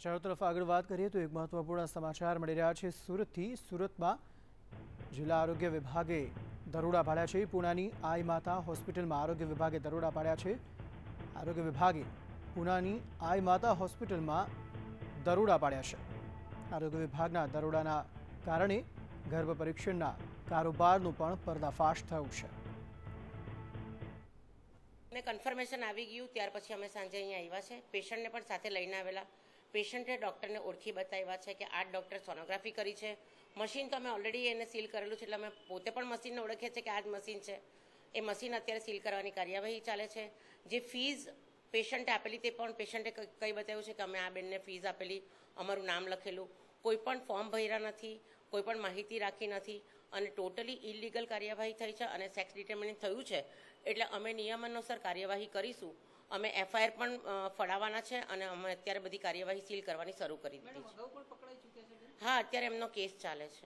સમાચારો તરફ આગળ વાત કરીએ તો એક મહત્વપૂર્ણ સમાચાર મળી રહ્યા છે સુરતથી। સુરતમાં જિલ્લા આરોગ્ય વિભાગે દરોડા પાડ્યા છે। પૂનાની આઈ માતા હોસ્પિટલમાં આરોગ્ય વિભાગે દરોડા પાડ્યા છે। આરોગ્ય વિભાગે પૂનાની આઈ માતા હોસ્પિટલમાં દરોડા પાડ્યા છે। આરોગ્ય વિભાગના દરોડાના કારણે ગર્ભ પરીક્ષણના કારોબારનો પણ પર્દાફાશ થયો છે। કન્ફર્મેશન આવી ગયું ત્યાર પછી અમે સાંજે અહીંયા આવ્યા છે। પેશન્ટને પણ સાથે લઈને આવેલા। પેશન્ટે ડૉક્ટરને ઓળખી બતાવ્યા છે કે આ ડૉક્ટર સોનોગ્રાફી કરી છે। મશીન તો અમે ઓલરેડી એને સીલ કરેલું છે, એટલે અમે પોતે પણ મશીનને ઓળખીએ છીએ કે આ જ મશીન છે। એ મશીન અત્યારે સીલ કરવાની કાર્યવાહી ચાલે છે। જે ફીઝ પેશન્ટે આપેલી તે પણ પેશન્ટે કઈ બતાવ્યું છે કે અમે આ બેનને ફીઝ આપેલી, અમારું નામ લખેલું, કોઈ પણ ફોર્મ ભર્યા નથી, કોઈ પણ માહિતી રાખી નથી અને ટોટલી ઇલીગલ કાર્યવાહી થઈ છે અને સેક્સ ડિટર્મિનેશન થયું છે। એટલે અમે નિયમ અનુસાર કાર્યવાહી કરીશું। અમે એફઆઈઆર પણ ફડાવવાના છે અને અમે અત્યારે બધી કાર્યવાહી સીલ કરવાની શરૂ કરી દીધી છે। હા, અત્યારે એમનો કેસ ચાલે છે।